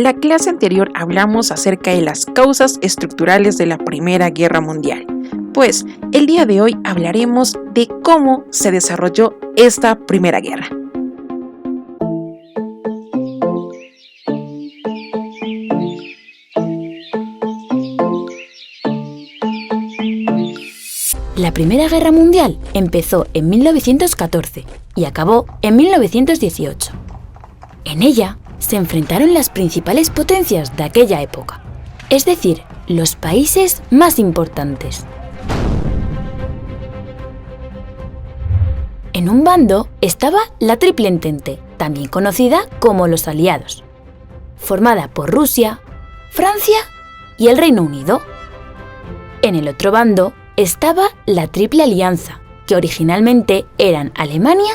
la clase anterior hablamos acerca de las causas estructurales de la Primera Guerra Mundial. Pues el día de hoy hablaremos de cómo se desarrolló esta Primera Guerra. La Primera Guerra Mundial empezó en 1914 y acabó en 1918. En ella se enfrentaron las principales potencias de aquella época, es decir, los países más importantes. En un bando estaba la Triple Entente, también conocida como los Aliados, formada por Rusia, Francia y el Reino Unido. En el otro bando estaba la Triple Alianza, que originalmente eran Alemania,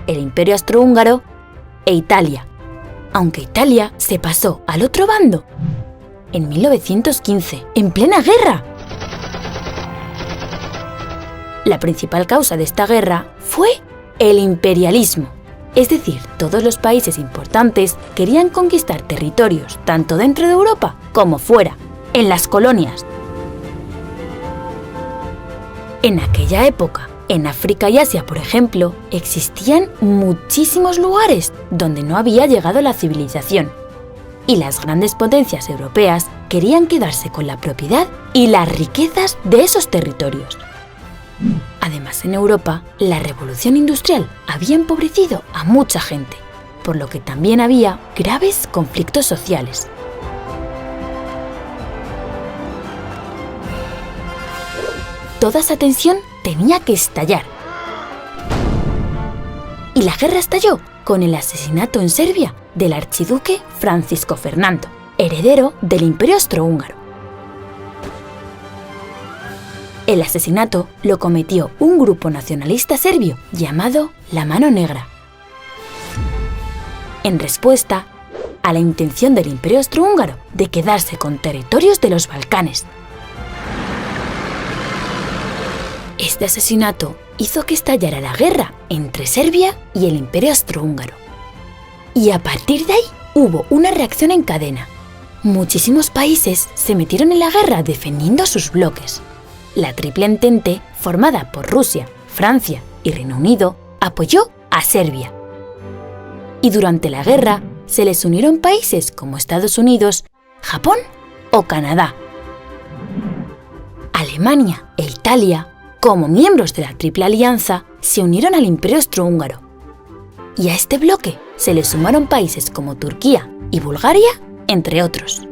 el Imperio Austrohúngaro e Italia, aunque Italia se pasó al otro bando en 1915, en plena guerra. La principal causa de esta guerra fue el imperialismo, es decir, todos los países importantes querían conquistar territorios tanto dentro de Europa como fuera, en las colonias. En aquella época, en África y Asia, por ejemplo, existían muchísimos lugares donde no había llegado la civilización, y las grandes potencias europeas querían quedarse con la propiedad y las riquezas de esos territorios. Además, en Europa, la revolución industrial había empobrecido a mucha gente, por lo que también había graves conflictos sociales. Toda esa tensión tenía que estallar. Y la guerra estalló con el asesinato en Serbia del archiduque Francisco Fernando, heredero del Imperio Austrohúngaro. El asesinato lo cometió un grupo nacionalista serbio llamado La Mano Negra, en respuesta a la intención del Imperio Austrohúngaro de quedarse con territorios de los Balcanes. Este asesinato hizo que estallara la guerra entre Serbia y el Imperio Austrohúngaro. Y a partir de ahí hubo una reacción en cadena. Muchísimos países se metieron en la guerra defendiendo sus bloques. La Triple Entente, formada por Rusia, Francia y Reino Unido, apoyó a Serbia. Y durante la guerra se les unieron países como Estados Unidos, Japón o Canadá. Alemania e Italia, como miembros de la Triple Alianza, se unieron al Imperio Austrohúngaro. Y a este bloque se le sumaron países como Turquía y Bulgaria, entre otros.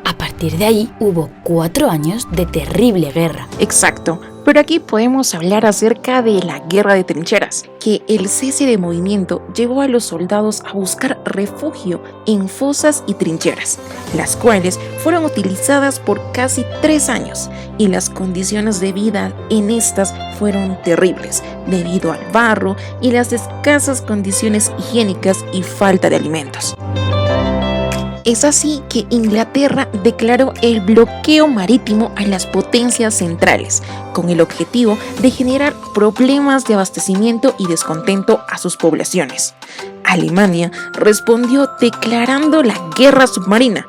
A partir de ahí hubo 4 años de terrible guerra. Exacto, pero aquí podemos hablar acerca de la guerra de trincheras, que el cese de movimiento llevó a los soldados a buscar refugio en fosas y trincheras, las cuales fueron utilizadas por casi 3 años, y las condiciones de vida en estas fueron terribles, debido al barro y las escasas condiciones higiénicas y falta de alimentos. Es así que Inglaterra declaró el bloqueo marítimo a las potencias centrales, con el objetivo de generar problemas de abastecimiento y descontento a sus poblaciones. Alemania respondió declarando la guerra submarina,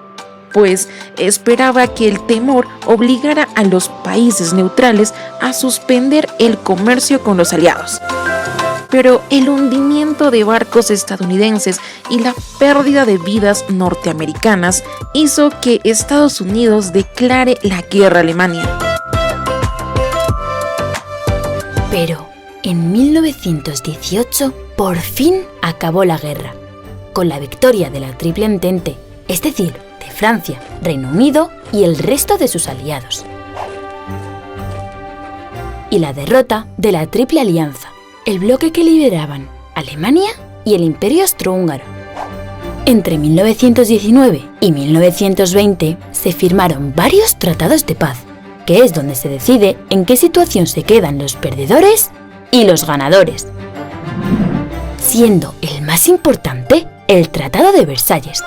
pues esperaba que el temor obligara a los países neutrales a suspender el comercio con los aliados. Pero el hundimiento de barcos estadounidenses y la pérdida de vidas norteamericanas hizo que Estados Unidos declare la guerra a Alemania. Pero en 1918 por fin acabó la guerra, con la victoria de la Triple Entente, es decir, de Francia, Reino Unido y el resto de sus aliados. Y la derrota de la Triple Alianza, el bloque que lideraban Alemania y el Imperio Austrohúngaro. Entre 1919 y 1920 se firmaron varios tratados de paz, que es donde se decide en qué situación se quedan los perdedores y los ganadores, siendo el más importante el Tratado de Versalles.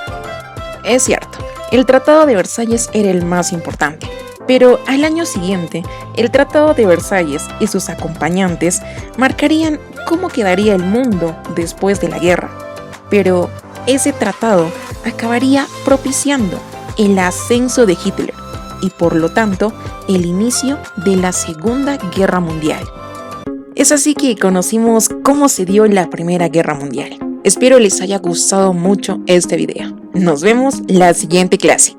Es cierto, el Tratado de Versalles era el más importante, pero al año siguiente, el Tratado de Versalles y sus acompañantes marcarían cómo quedaría el mundo después de la guerra. Pero, Ese tratado acabaría propiciando el ascenso de Hitler y por lo tanto el inicio de la Segunda Guerra Mundial. Es así que conocimos cómo se dio la Primera Guerra Mundial. Espero les haya gustado mucho este video. Nos vemos la siguiente clase.